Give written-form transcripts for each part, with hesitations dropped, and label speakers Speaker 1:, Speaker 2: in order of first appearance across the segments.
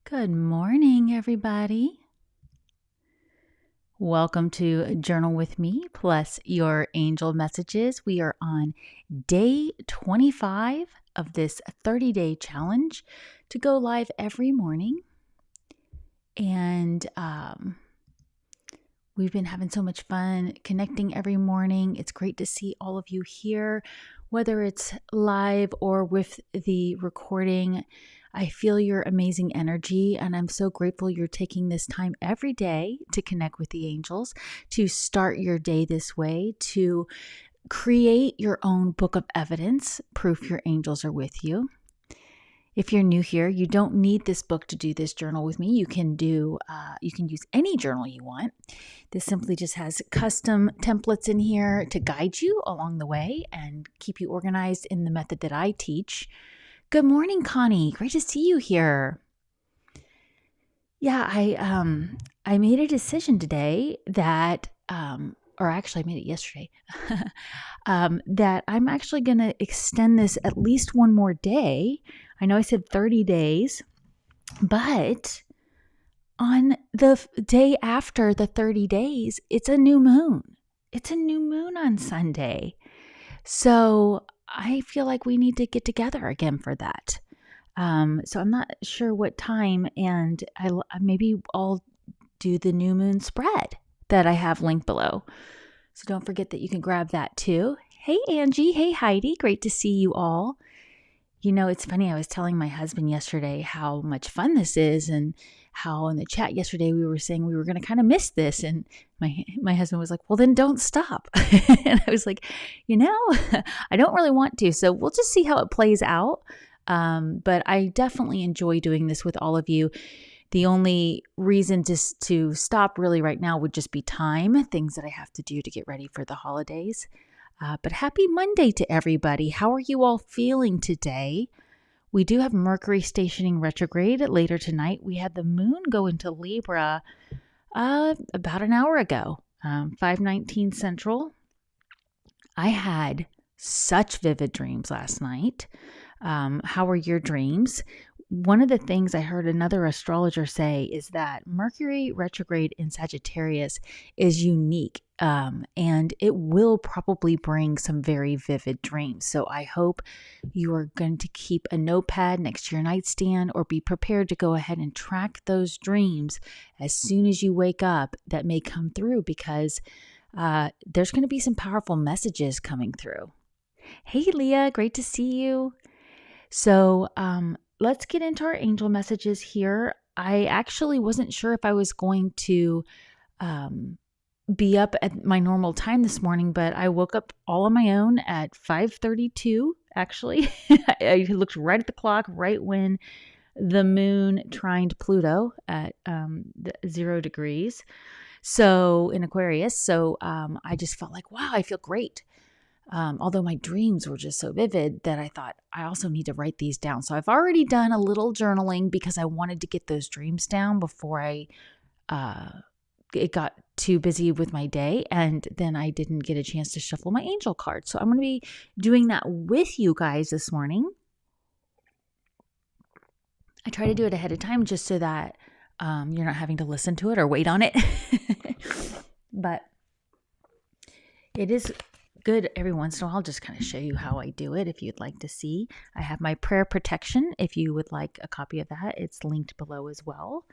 Speaker 1: Good morning, everybody. Welcome to Journal with Me plus your angel messages. We are on day 25 of this 30-day challenge to go live every morning. And we've been having so much fun connecting every morning. It's great to see all of you here, whether it's live or with the recording. I feel your amazing energy, and I'm so grateful you're taking this time every day to connect with the angels, to start your day this way, to create your own book of evidence, proof your angels are with you. If you're new here, you don't need this book to do this journal with me. You can use any journal you want. This simply just has custom templates in here to guide you along the way and keep you organized in the method that I teach. Good morning, Connie. Great to see you here. Yeah, I made a decision today that, or actually I made it yesterday, that I'm actually going to extend this at least one more day. I know I said 30 days, but on the day after the 30 days, it's a new moon. It's a new moon on Sunday. So I feel like we need to get together again for that. So I'm not sure what time, and maybe I'll do the new moon spread that I have linked below. So don't forget that you can grab that too. Hey, Angie. Hey, Heidi. Great to see you all. You know, it's funny. I was telling my husband yesterday how much fun this is, and how in the chat yesterday we were saying we were going to kind of miss this. And my husband was like, well, then don't stop. And I was like, I don't really want to. So we'll just see how it plays out. But I definitely enjoy doing this with all of you. The only reason to stop really right now would just be time, things that I have to do to get ready for the holidays. But happy Monday to everybody. How are you all feeling today? We do have Mercury stationing retrograde later tonight. We had the moon go into Libra about an hour ago, 5:19 Central. I had such vivid dreams last night. How were your dreams? One of the things I heard another astrologer say is that Mercury retrograde in Sagittarius is unique, and it will probably bring some very vivid dreams. So I hope you are going to keep a notepad next to your nightstand, or be prepared to go ahead and track those dreams as soon as you wake up that may come through, because there's going to be some powerful messages coming through. Hey, Leah, great to see you. So let's get into our angel messages here. I actually wasn't sure if I was going to be up at my normal time this morning, but I woke up all on my own at 5:32, actually. I looked right at the clock, right when the moon trined Pluto at 0 degrees. So in Aquarius. So I just felt like, wow, I feel great. Although my dreams were just so vivid that I thought I also need to write these down. So I've already done a little journaling because I wanted to get those dreams down before it got too busy with my day, and then I didn't get a chance to shuffle my angel cards. So I'm going to be doing that with you guys this morning. I try to do it ahead of time just so that you're not having to listen to it or wait on it. But it is good every once in a while. I'll just kind of show you how I do it if you'd like to see. I have my prayer protection. If you would like a copy of that, it's linked below as well.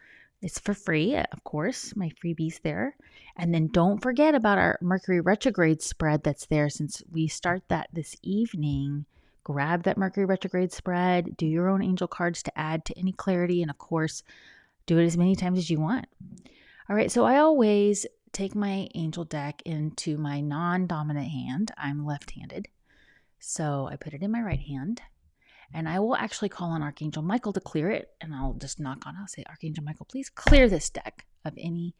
Speaker 1: It's for free, of course, my freebies there. And then don't forget about our Mercury retrograde spread that's there, since we start that this evening. Grab that Mercury retrograde spread, do your own angel cards to add to any clarity, and of course, do it as many times as you want. All right, so I always take my angel deck into my non-dominant hand. I'm left-handed, so I put it in my right hand, and I will actually call on Archangel Michael to clear it, and I'll just knock on it. I'll say, Archangel Michael, please clear this deck of any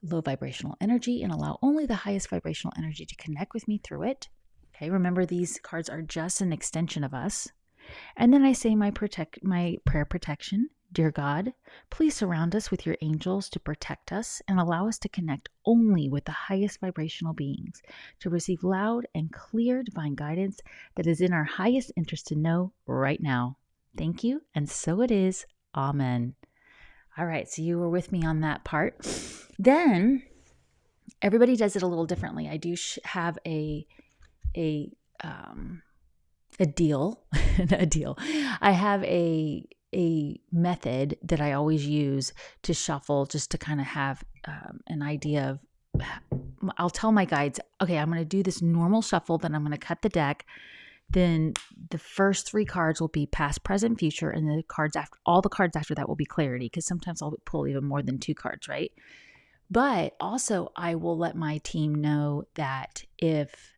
Speaker 1: low vibrational energy and allow only the highest vibrational energy to connect with me through it. Okay, remember, these cards are just an extension of us. And then I say my prayer protection. Dear God, please surround us with your angels to protect us and allow us to connect only with the highest vibrational beings, to receive loud and clear divine guidance that is in our highest interest to know right now. Thank you, and so it is. Amen. All right, so you were with me on that part. Then everybody does it a little differently. I do have a deal, a deal. I have a method that I always use to shuffle, just to kind of have an idea of. I'll tell my guides, okay, I'm going to do this normal shuffle, then I'm going to cut the deck. Then the first 3 cards will be past, present, future, and the cards after, all the cards after that will be clarity, because sometimes I'll pull even more than 2 cards, right? But also I will let my team know that if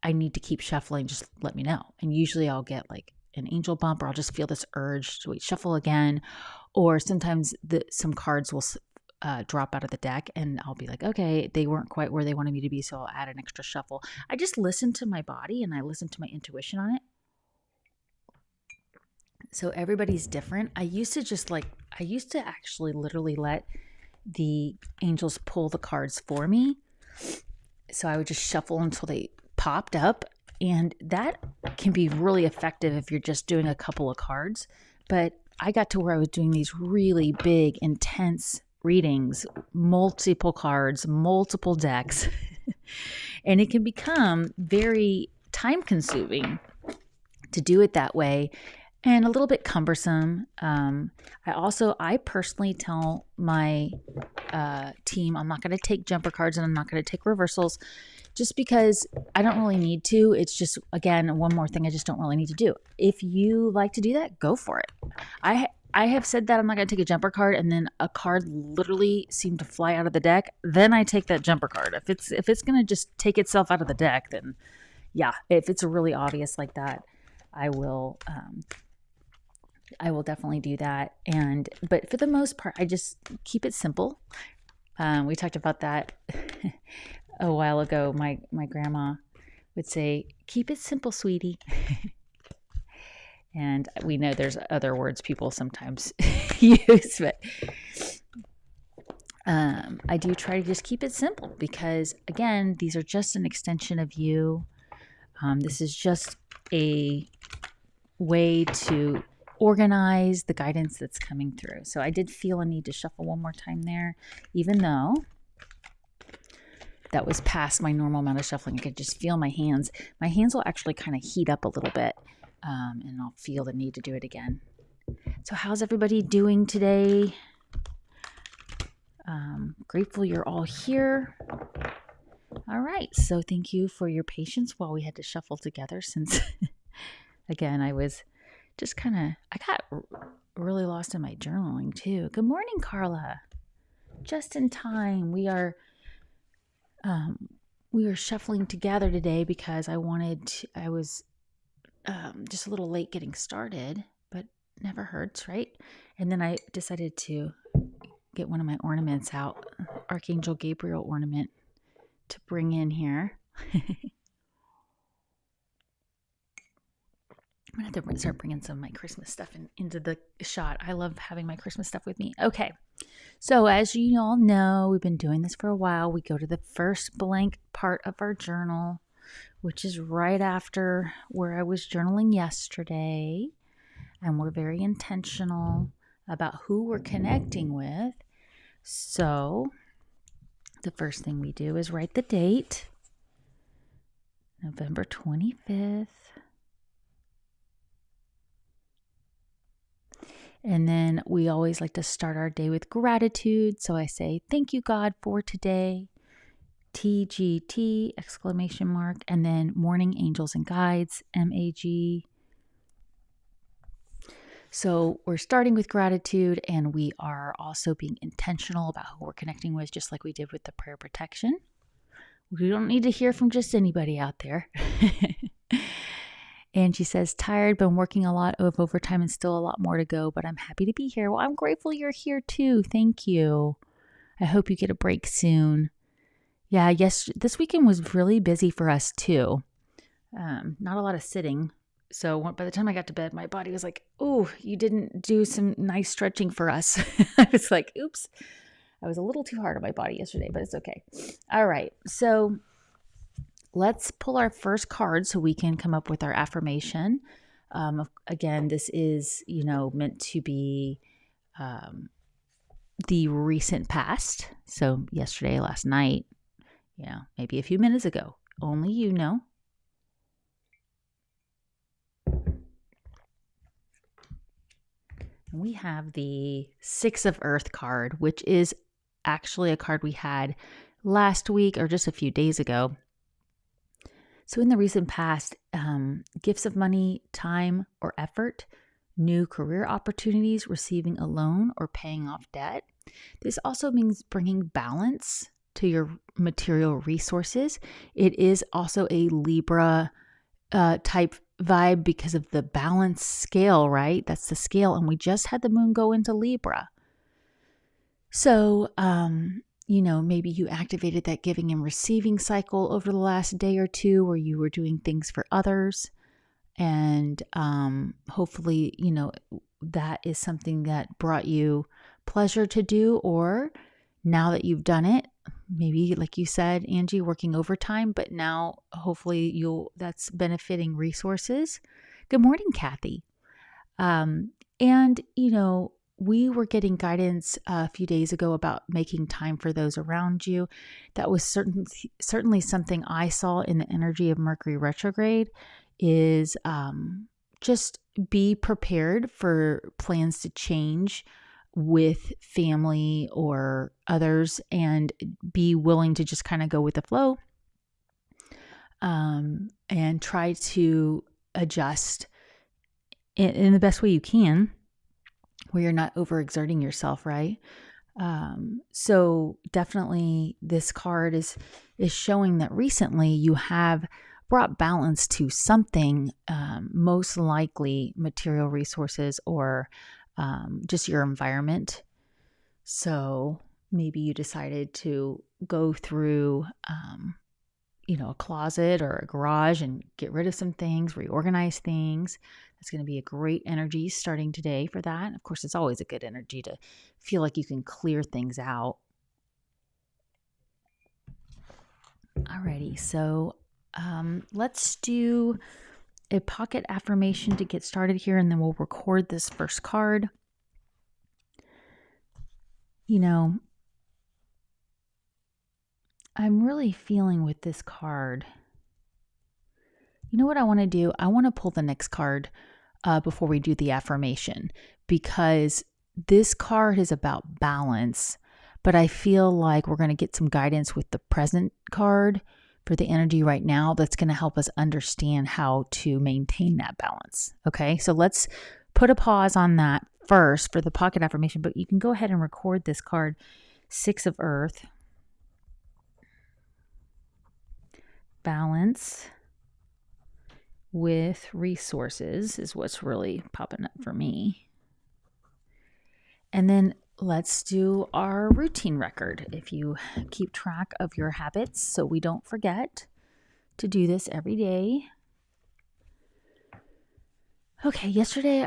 Speaker 1: I need to keep shuffling, just let me know. And usually I'll get like an angel bump, or I'll just feel this urge to shuffle again. Or sometimes some cards will drop out of the deck and I'll be like, okay, they weren't quite where they wanted me to be, so I'll add an extra shuffle. I just listen to my body and I listen to my intuition on it. So everybody's different. I used to actually literally let the angels pull the cards for me. So I would just shuffle until they popped up. And that can be really effective if you're just doing a couple of cards. But I got to where I was doing these really big, intense readings, multiple cards, multiple decks. And it can become very time consuming to do it that way, and a little bit cumbersome. I personally tell my team I'm not going to take jumper cards and I'm not going to take reversals, just because I don't really need to. It's just, again, one more thing I just don't really need to do. If you like to do that, go for it. I have said that I'm not going to take a jumper card, and then a card literally seemed to fly out of the deck. Then I take that jumper card. If it's going to just take itself out of the deck, then yeah. If it's really obvious like that, I will definitely do that. But for the most part, I just keep it simple. We talked about that a while ago. My grandma would say, "Keep it simple, sweetie." And we know there's other words people sometimes use, but I do try to just keep it simple, because, again, these are just an extension of you. This is just a way to organize the guidance that's coming through. So I did feel a need to shuffle one more time there, even though that was past my normal amount of shuffling. I could just feel my hands. My hands will actually kind of heat up a little bit, and I'll feel the need to do it again. So how's everybody doing today? Grateful you're all here. All right. So thank you for your patience while we had to shuffle together, since, again, I got really lost in my journaling too. Good morning, Carla. Just in time. We are shuffling together today because I was just a little late getting started, but never hurts, right? And then I decided to get one of my ornaments out, Archangel Gabriel ornament, to bring in here. I'm going to have to start bringing some of my Christmas stuff into the shot. I love having my Christmas stuff with me. Okay. So as you all know, we've been doing this for a while. We go to the first blank part of our journal, which is right after where I was journaling yesterday. And we're very intentional about who we're connecting with. So the first thing we do is write the date, November 25th. And then we always like to start our day with gratitude. So I say, thank you, God, for today. TGT, exclamation mark. And then morning angels and guides, MAG. So we're starting with gratitude, and we are also being intentional about who we're connecting with, just like we did with the prayer protection. We don't need to hear from just anybody out there. And she says, tired, been working a lot of overtime and still a lot more to go, but I'm happy to be here. Well, I'm grateful you're here too. Thank you. I hope you get a break soon. Yeah, yes, this weekend was really busy for us too. Not a lot of sitting. So by the time I got to bed, my body was like, oh, you didn't do some nice stretching for us. I was like, oops. I was a little too hard on my body yesterday, but it's okay. All right. So let's pull our first card so we can come up with our affirmation. Again, this is, meant to be the recent past. So yesterday, last night, maybe a few minutes ago. Only you know. We have the Six of Earth card, which is actually a card we had last week or just a few days ago. So in the recent past, gifts of money, time, or effort, new career opportunities, receiving a loan, or paying off debt. This also means bringing balance to your material resources. It is also a Libra type vibe because of the balance scale, right? That's the scale. And we just had the moon go into Libra. So, maybe you activated that giving and receiving cycle over the last day or two where you were doing things for others. And hopefully, that is something that brought you pleasure to do. Or now that you've done it, maybe like you said, Angie, working overtime, but now hopefully that's benefiting resources. Good morning, Kathy. We were getting guidance a few days ago about making time for those around you. That was certainly something I saw in the energy of Mercury retrograde is just be prepared for plans to change with family or others and be willing to just kind of go with the flow and try to adjust in the best way you can where you're not overexerting yourself, right? So definitely this card is showing that recently you have brought balance to something, most likely material resources or just your environment. So maybe you decided to go through, a closet or a garage and get rid of some things, reorganize things. That's going to be a great energy starting today for that. Of course, it's always a good energy to feel like you can clear things out. Alrighty, so let's do a pocket affirmation to get started here, and then we'll record this first card. I'm really feeling with this card. You know what I want to do? I want to pull the next card before we do the affirmation, because this card is about balance, but I feel like we're going to get some guidance with the present card for the energy right now that's going to help us understand how to maintain that balance. Okay, so let's put a pause on that first for the pocket affirmation, but you can go ahead and record this card, Six of Earth. Balance with resources is what's really popping up for me. And then let's do our routine record. If you keep track of your habits so we don't forget to do this every day. Okay, yesterday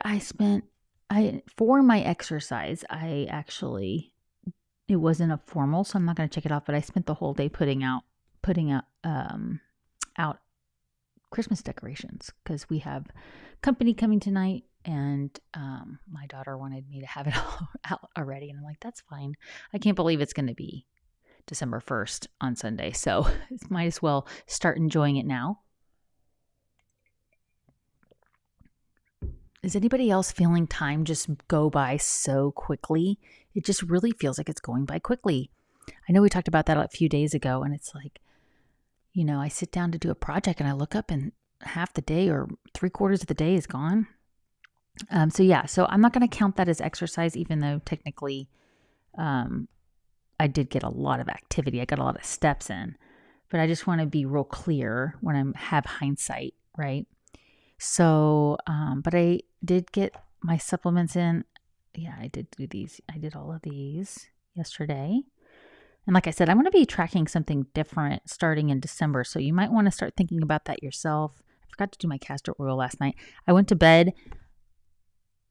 Speaker 1: for my exercise, it wasn't a formal, so I'm not going to check it off, but I spent the whole day putting out Christmas decorations because we have company coming tonight, and my daughter wanted me to have it all out already, and I'm like, that's fine. I can't believe it's going to be December 1st on Sunday, so might as well start enjoying it now. Is anybody else feeling time just go by so quickly? It just really feels like it's going by quickly. I know we talked about that a few days ago, and it's like, I sit down to do a project and I look up and half the day or 3/4 of the day is gone. So I'm not going to count that as exercise, even though technically I did get a lot of activity. I got a lot of steps in, but I just want to be real clear when I have hindsight, right? So, but I did get my supplements in. Yeah, I did do these. I did all of these yesterday. And like I said, I'm going to be tracking something different starting in December. So you might want to start thinking about that yourself. I forgot to do my castor oil last night. I went to bed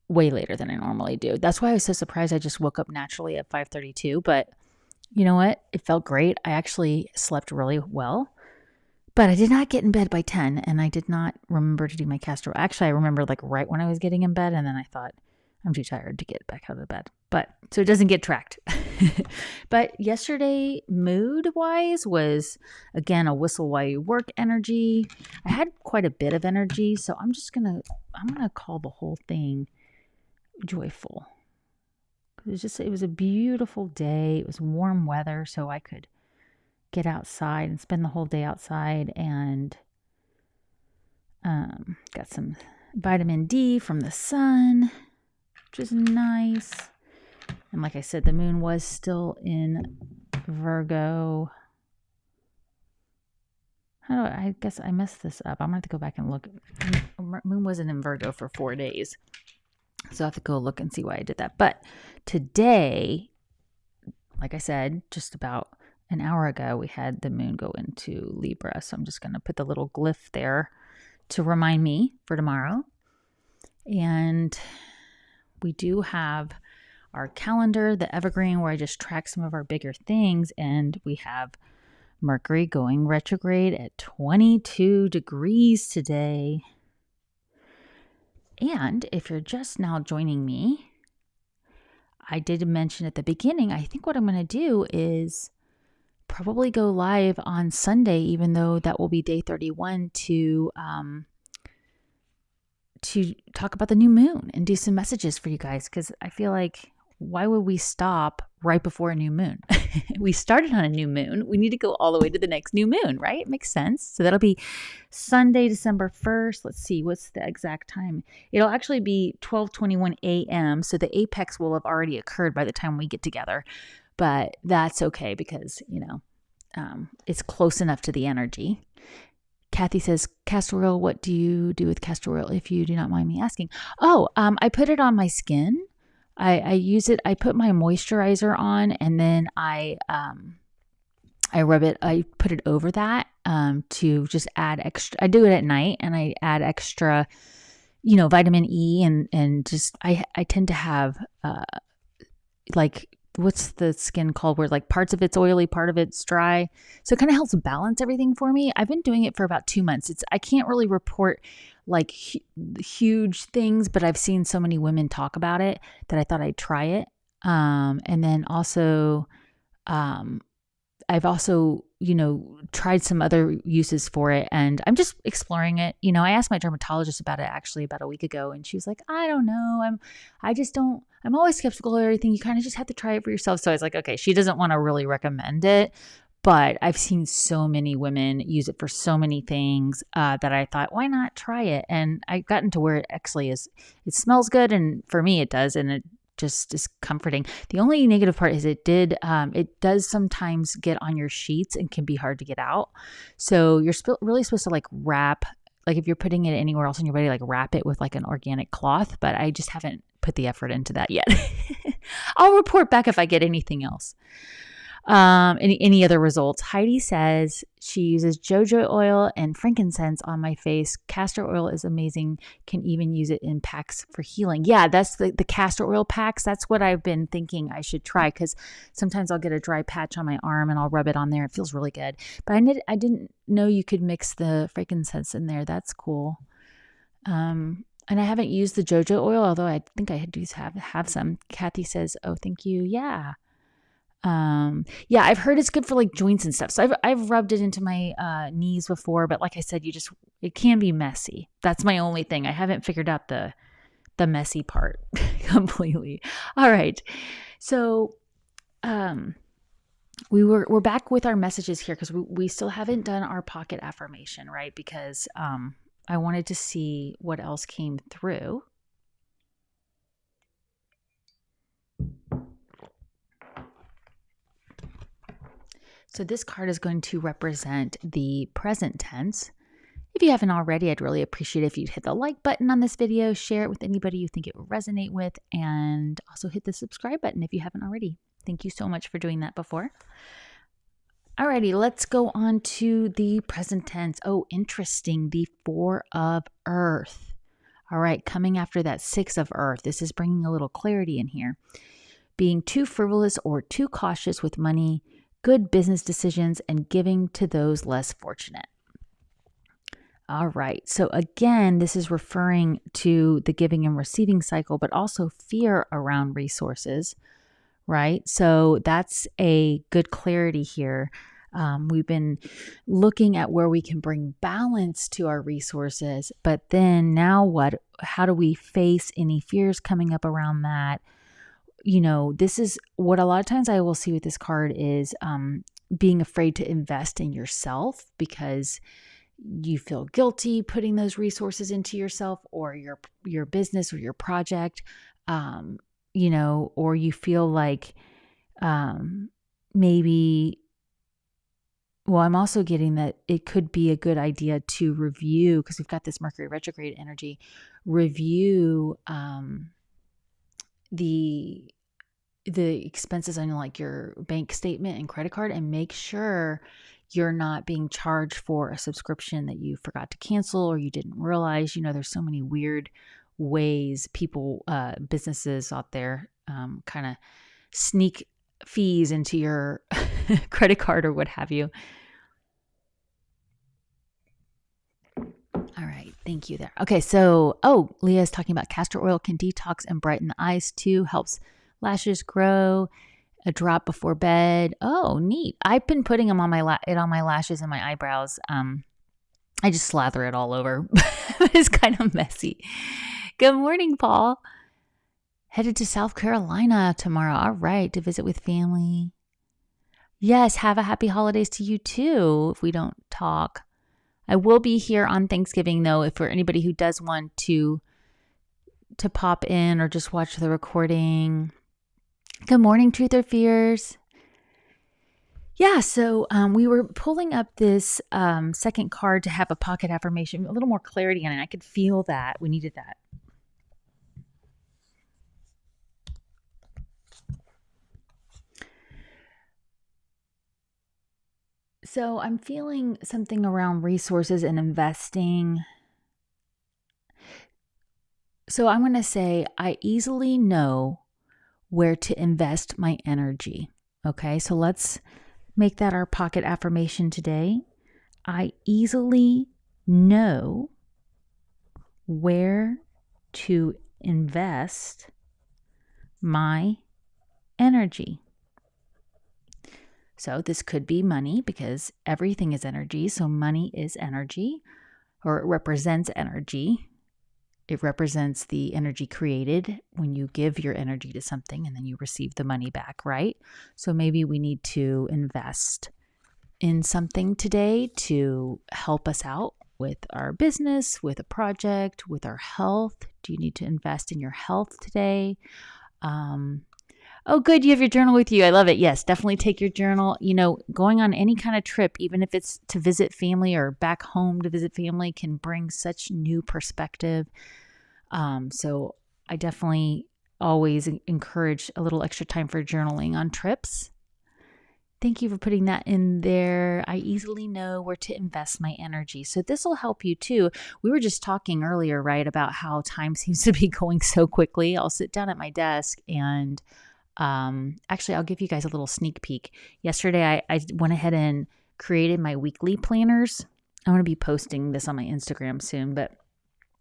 Speaker 1: way later than I normally do. That's why I was so surprised I just woke up naturally at 5:32. But you know what? It felt great. I actually slept really well. But I did not get in bed by 10, and I did not remember to do my castor oil. Actually, I remember like right when I was getting in bed, and then I thought, I'm too tired to get back out of bed, but so it doesn't get tracked. But yesterday, mood-wise, was again a whistle while you work energy. I had quite a bit of energy, so I'm gonna call the whole thing joyful. It was a beautiful day. It was warm weather, so I could get outside and spend the whole day outside, and got some vitamin D from the sun, which is nice. And like I said, the moon was still in Virgo. I guess I messed this up. I'm going to have to go back and look. Moon wasn't in Virgo for 4 days. So I have to go look and see why I did that. But today, like I said, just about an hour ago, we had the moon go into Libra. So I'm just going to put the little glyph there to remind me for tomorrow. And we do have our calendar, the evergreen, where I just track some of our bigger things. And we have Mercury going retrograde at 22 degrees today. And if you're just now joining me, I did mention at the beginning, I think what I'm going to do is probably go live on Sunday, even though that will be day 31, to talk about the new moon and do some messages for you guys, because I feel like, why would we stop right before a new moon? We started on a new moon. We need to go all the way to the next new moon, right? It makes sense. So that'll be Sunday, December 1st. Let's see, what's the exact time? It'll actually be 12:21 a.m. So the apex will have already occurred by the time we get together. But that's okay because, it's close enough to the energy. Kathy says, castor oil, what do you do with castor oil, if you do not mind me asking? I put it on my skin. I use it. I put my moisturizer on, and then I rub it. I put it over that to just add extra. I do it at night, and I add extra, vitamin E, and just I tend to have what's the skin called, where like parts of it's oily, part of it's dry. So it kind of helps balance everything for me. I've been doing it for about 2 months. I can't really report like huge things, but I've seen so many women talk about it that I thought I'd try it. And then also, I've also, tried some other uses for it, and I'm just exploring it. I asked my dermatologist about it actually about a week ago, and she was like, I don't know. I'm always skeptical of everything. You kind of just have to try it for yourself. So I was like, okay, she doesn't want to really recommend it, but I've seen so many women use it for so many things that I thought, why not try it? And I've gotten to where it actually is. It smells good, and for me it does, and it just is comforting. The only negative part is it does sometimes get on your sheets and can be hard to get out. So you're really supposed to wrap, if you're putting it anywhere else in your body, wrap it with an organic cloth, but I just haven't put the effort into that yet. I'll report back if I get anything else. Any other results? Heidi says she uses jojoba oil and frankincense on my face. Castor oil is amazing. Can even use it in packs for healing. Yeah, that's the castor oil packs. That's what I've been thinking I should try, because sometimes I'll get a dry patch on my arm and I'll rub it on there. It feels really good. But I didn't know you could mix the frankincense in there. That's cool. And I haven't used the jojoba oil, although I think I do have some. Kathy says, oh, thank you. Yeah. I've heard it's good for joints and stuff. So I've rubbed it into my knees before, but like I said, it can be messy. That's my only thing. I haven't figured out the messy part completely. All right. So, we're back with our messages here, because we still haven't done our pocket affirmation, right? Because, I wanted to see what else came through. So this card is going to represent the present tense. If you haven't already, I'd really appreciate it if you'd hit the like button on this video, share it with anybody you think it would resonate with, and also hit the subscribe button if you haven't already. Thank you so much for doing that before. Alrighty, let's go on to the present tense. Oh, interesting. The 4 of Earth. All right, coming after that 6 of Earth. This is bringing a little clarity in here. Being too frivolous or too cautious with money, good business decisions, and giving to those less fortunate. All right. So again, this is referring to the giving and receiving cycle, but also fear around resources, right? So that's a good clarity here. We've been looking at where we can bring balance to our resources, but then now what? How do we face any fears coming up around that? This is what a lot of times I will see with this card is being afraid to invest in yourself because you feel guilty putting those resources into yourself or your business or your project, or you feel like maybe. Well, I'm also getting that it could be a good idea to review, because we've got this Mercury retrograde energy, review the expenses on like your bank statement and credit card, and make sure you're not being charged for a subscription that you forgot to cancel or you didn't realize. There's so many weird ways people, businesses out there kind of sneak fees into your credit card or what have you. All right. Thank you there. Okay. So, Leah is talking about castor oil can detox and brighten the eyes too, helps lashes grow, a drop before bed. Oh, neat. I've been putting them on my on my lashes and my eyebrows. I just slather it all over. It's kind of messy. Good morning, Paul. Headed to South Carolina tomorrow. All right. To visit with family. Yes. Have a happy holidays to you too, if we don't talk. I will be here on Thanksgiving, though, if for anybody who does want to pop in or just watch the recording. Good morning, Truth or Fears. Yeah, so we were pulling up this second card to have a pocket affirmation, a little more clarity on it. I could feel that. We needed that. So I'm feeling something around resources and investing. So I'm going to say I easily know where to invest my energy. Okay, so let's make that our pocket affirmation today. I easily know where to invest my energy. So this could be money, because everything is energy. So money is energy, or it represents energy. It represents the energy created when you give your energy to something and then you receive the money back, right? So maybe we need to invest in something today to help us out with our business, with a project, with our health. Do you need to invest in your health today? Oh, good. You have your journal with you. I love it. Yes, definitely take your journal. Going on any kind of trip, even if it's to visit family or back home to visit family, can bring such new perspective. So I definitely always encourage a little extra time for journaling on trips. Thank you for putting that in there. I easily know where to invest my energy. So this will help you too. We were just talking earlier, right, about how time seems to be going so quickly. I'll sit down at my desk and actually, I'll give you guys a little sneak peek. Yesterday, I went ahead and created my weekly planners. I'm going to be posting this on my Instagram soon, but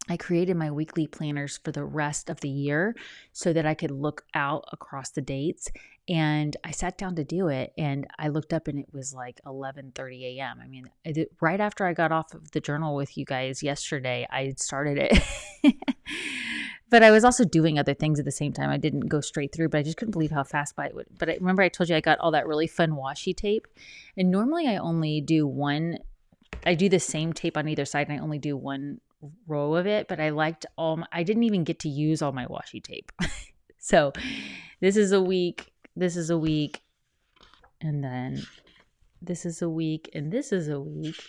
Speaker 1: I created my weekly planners for the rest of the year so that I could look out across the dates. And I sat down to do it, and I looked up and it was like 11:30 a.m. I mean, right after I got off of the journal with you guys yesterday, I started it. But I was also doing other things at the same time. I didn't go straight through, but I just couldn't believe how fast by it would. But I remember I told you I got all that really fun washi tape. And normally I only do one. I do the same tape on either side, and I only do one row of it. But I liked I didn't even get to use all my washi tape. So this is a week. This is a week. And then this is a week. And this is a week.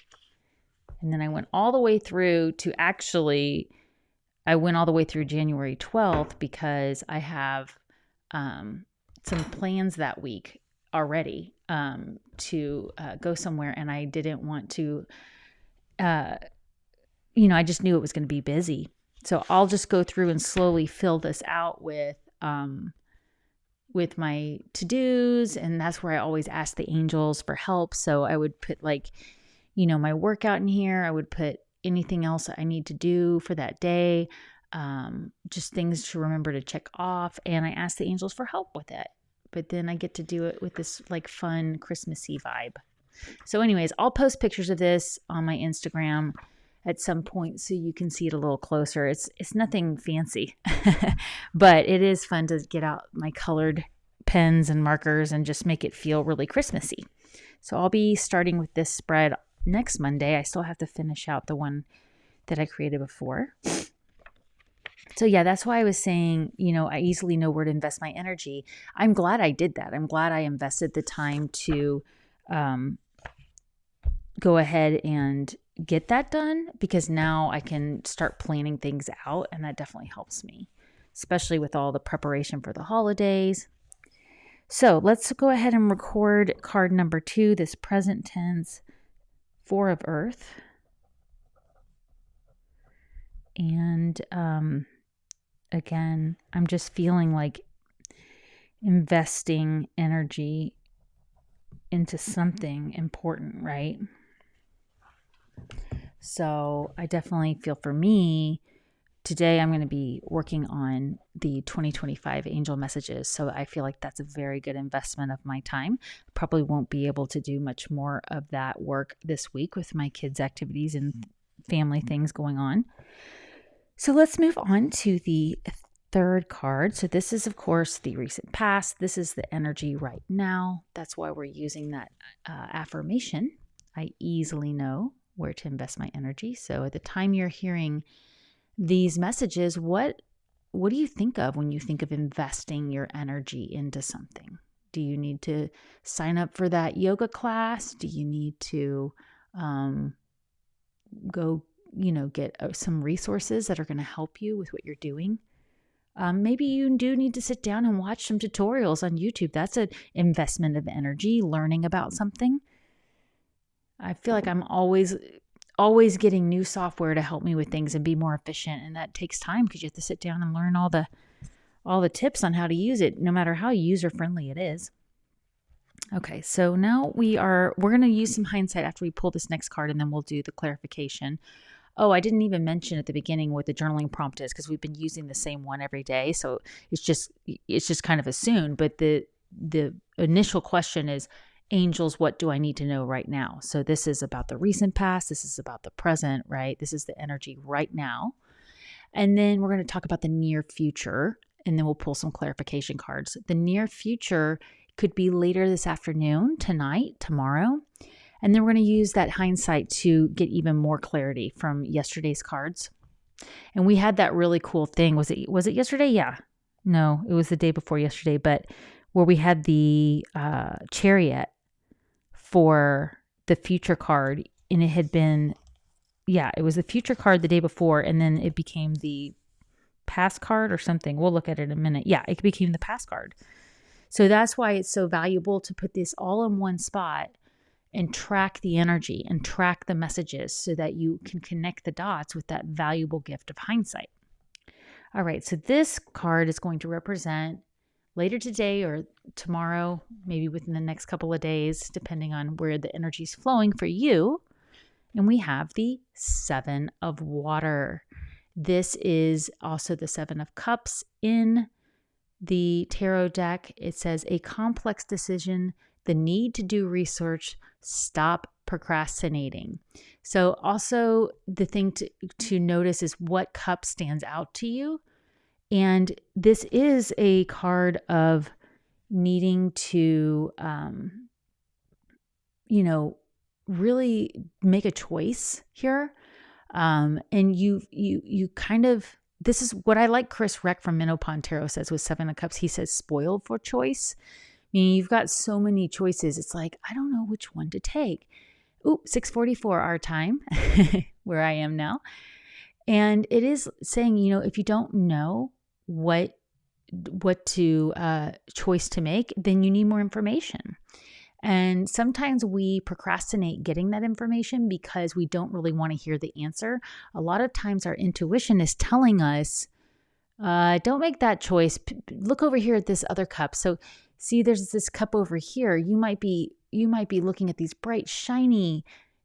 Speaker 1: And then I went all the way through to I went all the way through January 12th because I have some plans that week already to go somewhere, and I didn't want to, I just knew it was going to be busy. So I'll just go through and slowly fill this out with my to-dos, and that's where I always ask the angels for help. So I would put my workout in here. I would put anything else I need to do for that day, just things to remember to check off. And I ask the angels for help with it. But then I get to do it with this like fun Christmassy vibe. So anyways, I'll post pictures of this on my Instagram at some point so you can see it a little closer. It's nothing fancy, but it is fun to get out my colored pens and markers and just make it feel really Christmassy. So I'll be starting with this spread next Monday. I still have to finish out the one that I created before. So yeah, that's why I was saying, I easily know where to invest my energy. I'm glad I did that. I'm glad I invested the time to go ahead and get that done, because now I can start planning things out, and that definitely helps me, especially with all the preparation for the holidays. So let's go ahead and record card number 2, this present tense, 4 of Earth. And again, I'm just feeling like investing energy into something important, right? So I definitely feel, for me, today I'm going to be working on the 2025 angel messages. So I feel like that's a very good investment of my time. Probably won't be able to do much more of that work this week with my kids' activities and family things going on. So let's move on to the 3rd card. So this is, of course, the recent past. This is the energy right now. That's why we're using that affirmation. I easily know where to invest my energy. So at the time you're hearing these messages, what do you think of when you think of investing your energy into something? Do you need to sign up for that yoga class? Do you need to go, get some resources that are going to help you with what you're doing? Maybe you do need to sit down and watch some tutorials on YouTube. That's an investment of energy, learning about something. I feel like I'm always getting new software to help me with things and be more efficient. And that takes time because you have to sit down and learn all the tips on how to use it, no matter how user friendly it is. Okay, so now we're going to use some hindsight after we pull this next card, and then we'll do the clarification. Oh, I didn't even mention at the beginning what the journaling prompt is, because we've been using the same one every day. So it's just kind of assumed. But the initial question is, angels, what do I need to know right now? So this is about the recent past. This is about the present, right? This is the energy right now. And then we're going to talk about the near future, and then we'll pull some clarification cards. The near future could be later this afternoon, tonight, tomorrow. And then we're going to use that hindsight to get even more clarity from yesterday's cards. And we had that really cool thing. Was it yesterday? Yeah. No, it was the day before yesterday, but where we had the chariot for the future card, and it had been, it was the future card the day before, and then it became the past card or something. We'll look at it in a minute. Yeah, it became the past card. So that's why it's so valuable to put this all in one spot and track the energy and track the messages so that you can connect the dots with that valuable gift of hindsight. All right, so this card is going to represent later today or tomorrow, maybe within the next couple of days, depending on where the energy is flowing for you. And we have the 7 of Water. This is also the 7 of Cups in the tarot deck. It says a complex decision, the need to do research, stop procrastinating. So also the thing to notice is what cup stands out to you. And this is a card of needing to, really make a choice here. And you kind of, this is what I like Chris Reck from Menopon Tarot says with 7 of Cups. He says, spoiled for choice. I mean, you've got so many choices. It's like, I don't know which one to take. Ooh, 6:44 our time, where I am now. And it is saying, if you don't know what choice to make, then you need more information. And sometimes we procrastinate getting that information because we don't really want to hear the answer. A lot of times our intuition is telling us, don't make that choice. Look over here at this other cup. So see, there's this cup over here. You might be looking at these bright, shiny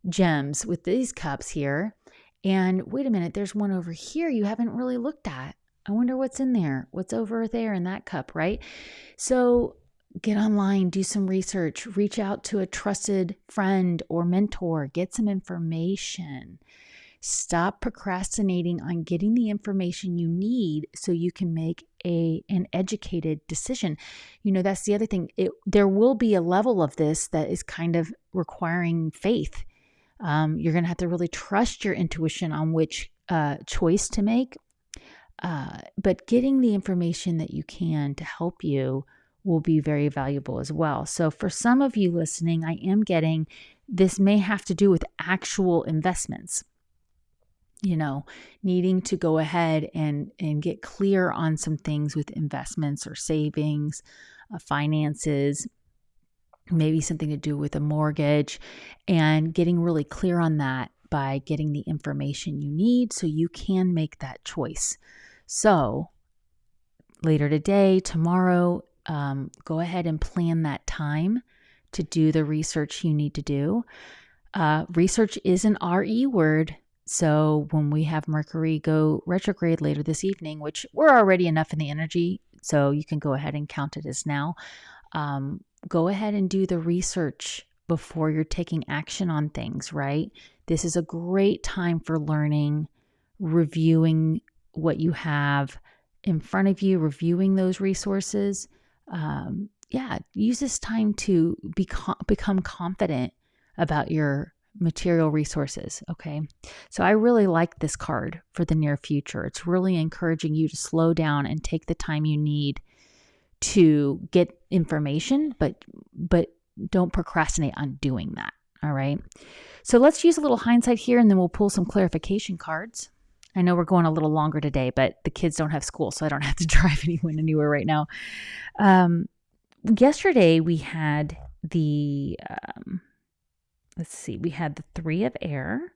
Speaker 1: gems with these cups here. And wait a minute, there's one over here you haven't really looked at. I wonder what's in there. What's over there in that cup, right? So get online, do some research, reach out to a trusted friend or mentor, get some information. Stop procrastinating on getting the information you need so you can make an educated decision. That's the other thing. There will be a level of this that is kind of requiring faith. You're going to have to really trust your intuition on which choice to make. But getting the information that you can to help you will be very valuable as well. So for some of you listening, I am getting this may have to do with actual investments. Needing to go ahead and get clear on some things with investments or savings, finances, maybe something to do with a mortgage, and getting really clear on that by getting the information you need so you can make that choice. So later today, tomorrow, go ahead and plan that time to do the research you need to do. Research is an RE word. So when we have Mercury go retrograde later this evening, which we're already enough in the energy, so you can go ahead and count it as now. Go ahead and do the research before you're taking action on things, right? This is a great time for learning, reviewing what you have in front of you, reviewing those resources. Use this time to become confident about your material resources. Okay. So I really like this card for the near future. It's really encouraging you to slow down and take the time you need to get information, but don't procrastinate on doing that. All right. So let's use a little hindsight here and then we'll pull some clarification cards. I know we're going a little longer today, but the kids don't have school, so I don't have to drive anyone anywhere right now. Yesterday we had the we had the 3 of air,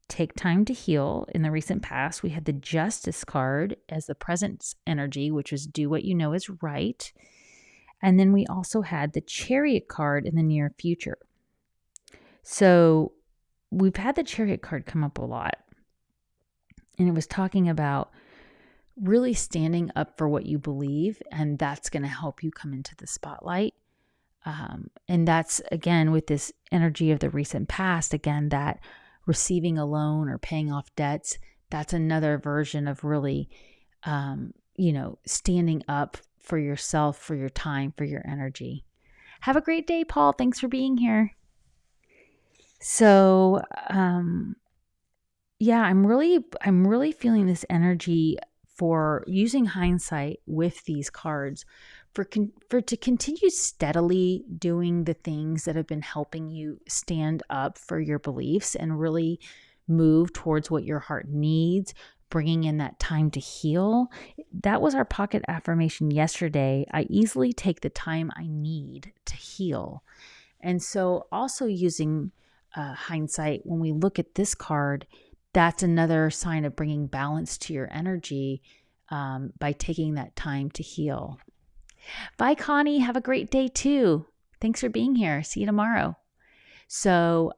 Speaker 1: take time to heal. In the recent past, we had the Justice card as the present energy, which is do what you know is right. And then we also had the Chariot card in the near future. So we've had the Chariot card come up a lot. And it was talking about really standing up for what you believe, and that's going to help you come into the spotlight. And that's, again, with this energy of the recent past, again, that receiving a loan or paying off debts, that's another version of really, standing up for yourself, for your time, for your energy. Have a great day, Paul. Thanks for being here. So, I'm really feeling this energy for using hindsight with these cards for to continue steadily doing the things that have been helping you stand up for your beliefs and really move towards what your heart needs, bringing in that time to heal. That was our pocket affirmation yesterday. I easily take the time I need to heal. And so also using hindsight, when we look at this card, that's another sign of bringing balance to your energy by taking that time to heal. Bye, Connie. Have a great day too. Thanks for being here. See you tomorrow. So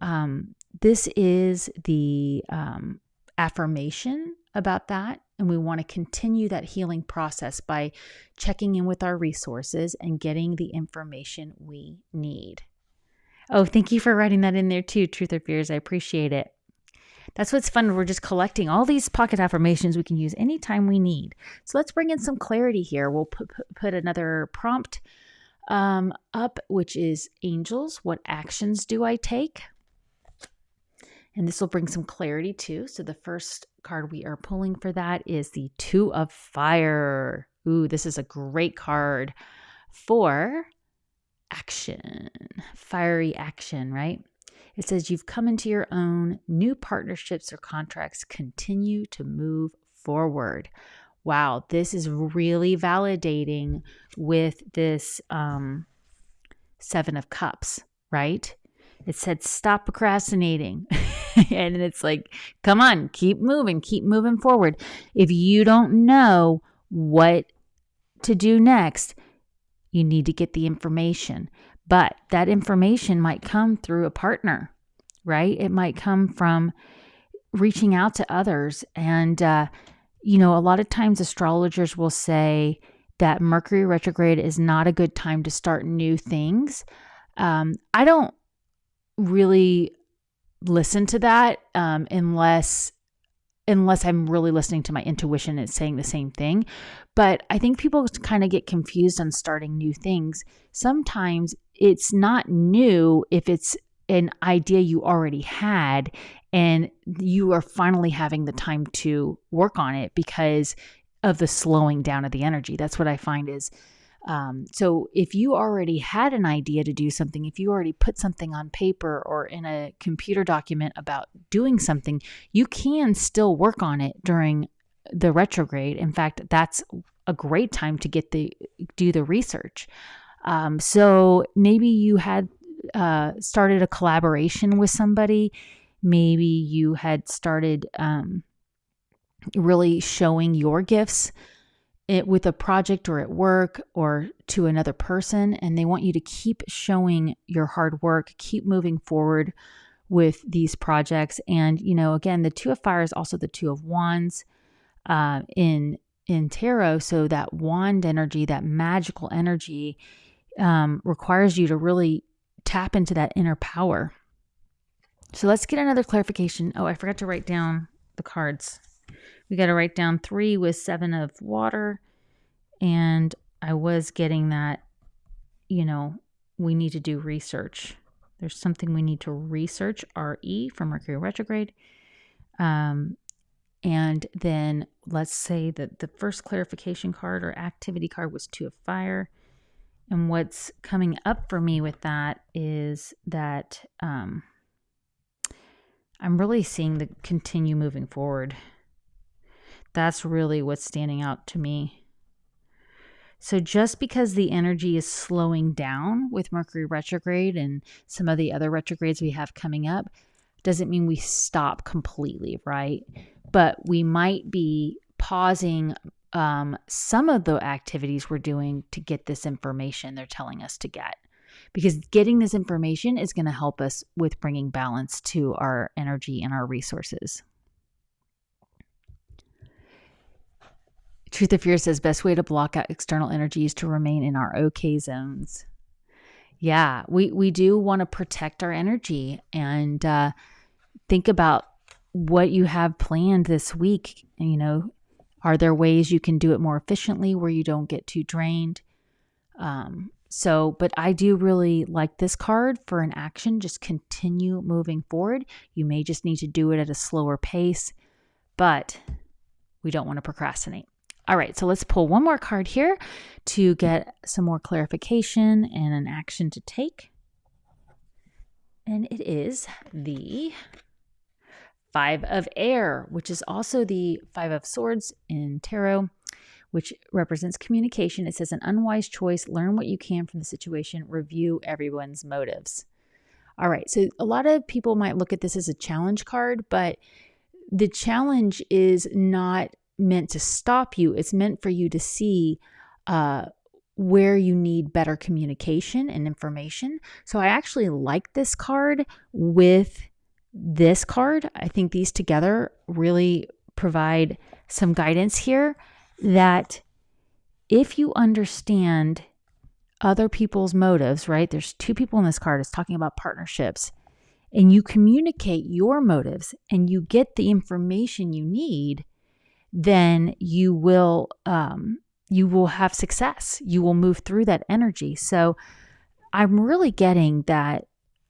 Speaker 1: this is the affirmation about that. And we want to continue that healing process by checking in with our resources and getting the information we need. Oh, thank you for writing that in there too, Truth or Fears. I appreciate it. That's what's fun. We're just collecting all these pocket affirmations we can use anytime we need. So let's bring in some clarity here. We'll put another prompt up, which is angels. What actions do I take? And this will bring some clarity too. So the first card we are pulling for that is the 2 of Fire. Ooh, this is a great card for action, fiery action, right? It says you've come into your own, new partnerships or contracts continue to move forward. Wow, this is really validating with this 7 of Cups, right? It said stop procrastinating. And it's like, come on, keep moving forward. If you don't know what to do next, you need to get the information. But that information might come through a partner, right? It might come from reaching out to others. And, a lot of times astrologers will say that Mercury retrograde is not a good time to start new things. I don't really listen to that unless I'm really listening to my intuition and saying the same thing. But I think people kind of get confused on starting new things. Sometimes it's not new if it's an idea you already had and you are finally having the time to work on it because of the slowing down of the energy. That's what I find is, so if you already had an idea to do something, if you already put something on paper or in a computer document about doing something, you can still work on it during the retrograde. In fact, that's a great time to do the research. So maybe you had started a collaboration with somebody. Maybe you had started really showing your gifts with a project or at work or to another person, and they want you to keep showing your hard work, keep moving forward with these projects. And, again, the Two of Fire is also the Two of Wands in tarot. So that wand energy, that magical energy, requires you to really tap into that inner power. So let's get another clarification. Oh, I forgot to write down the cards. We got to write down 3 with 7 of water. And I was getting that, we need to do research. There's something we need to research, RE for Mercury retrograde. And then let's say that the first clarification card or activity card was 2 of Fire. And what's coming up for me with that is that I'm really seeing the continue moving forward. That's really what's standing out to me. So just because the energy is slowing down with Mercury retrograde and some of the other retrogrades we have coming up doesn't mean we stop completely, right? But we might be pausing some of the activities we're doing to get this information they're telling us to get. Because getting this information is going to help us with bringing balance to our energy and our resources. Truth or Fear says, best way to block out external energy is to remain in our okay zones. Yeah, we do want to protect our energy and think about what you have planned this week. Are there ways you can do it more efficiently where you don't get too drained? But I do really like this card for an action. Just continue moving forward. You may just need to do it at a slower pace, but we don't want to procrastinate. All right, so let's pull one more card here to get some more clarification and an action to take. And it is the 5 of Air, which is also the 5 of Swords in tarot, which represents communication. It says an unwise choice, learn what you can from the situation, review everyone's motives. All right, so a lot of people might look at this as a challenge card, but the challenge is not meant to stop you. It's meant for you to see where you need better communication and information. So I actually like this card with this card. I think these together really provide some guidance here that if you understand other people's motives, right? There's 2 people in this card. It's talking about partnerships, and you communicate your motives and you get the information you need, then you will have success. You will move through that energy. So I'm really getting that,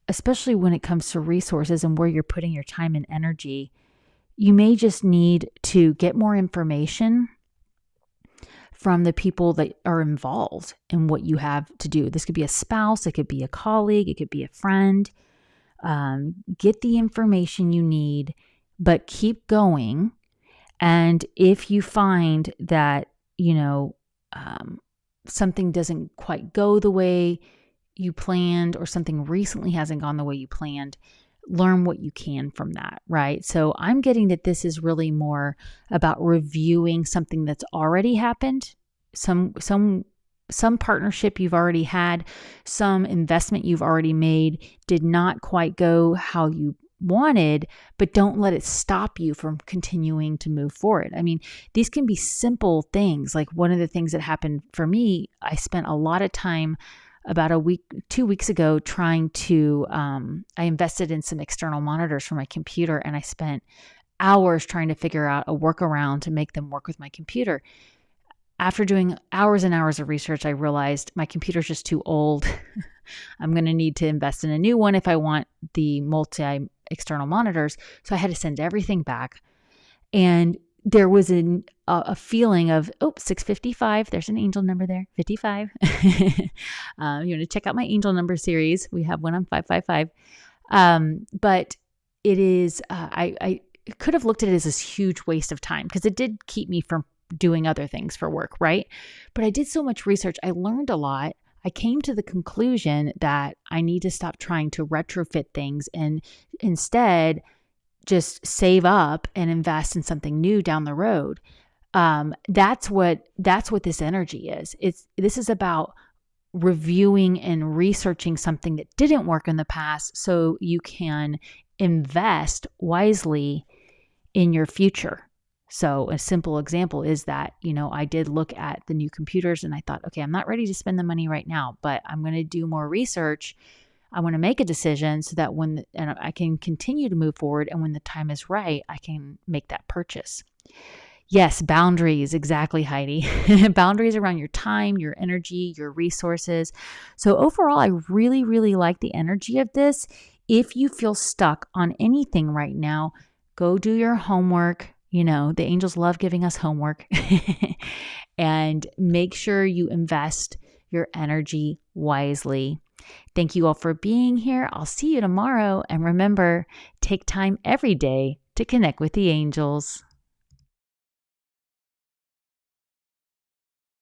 Speaker 1: especially when it comes to resources and where you're putting your time and energy, you may just need to get more information from the people that are involved in what you have to do. This could be a spouse, it could be a colleague, it could be a friend. Get the information you need, but keep going. And if you find that, something doesn't quite go the way you planned, or something recently hasn't gone the way you planned, learn what you can from that, right? So I'm getting that this is really more about reviewing something that's already happened, some partnership you've already had, some investment you've already made did not quite go how you wanted, but don't let it stop you from continuing to move forward. I mean, these can be simple things. Like one of the things that happened for me, I spent a lot of time about 2 weeks ago trying to, I invested in some external monitors for my computer, and I spent hours trying to figure out a workaround to make them work with my computer. After doing hours and hours of research, I realized my computer's just too old. I'm going to need to invest in a new one if I want the multi-external monitors. So I had to send everything back. And there was a feeling of, 655. There's an angel number there, 55. You want to check out my angel number series. We have one on 555. But it is, I could have looked at it as this huge waste of time because it did keep me from doing other things for work, right? But I did so much research. I learned a lot. I came to the conclusion that I need to stop trying to retrofit things and instead just save up and invest in something new down the road. That's what this energy is. This is about reviewing and researching something that didn't work in the past so you can invest wisely in your future. So a simple example is that, I did look at the new computers and I thought, okay, I'm not ready to spend the money right now, but I'm going to do more research. I want to make a decision so that and I can continue to move forward. And when the time is right, I can make that purchase. Yes, boundaries. Exactly, Heidi. Boundaries around your time, your energy, your resources. So overall, I really, really like the energy of this. If you feel stuck on anything right now, go do your homework. The angels love giving us homework. And make sure you invest your energy wisely. Thank you all for being here. I'll see you tomorrow. And remember, take time every day to connect with the angels.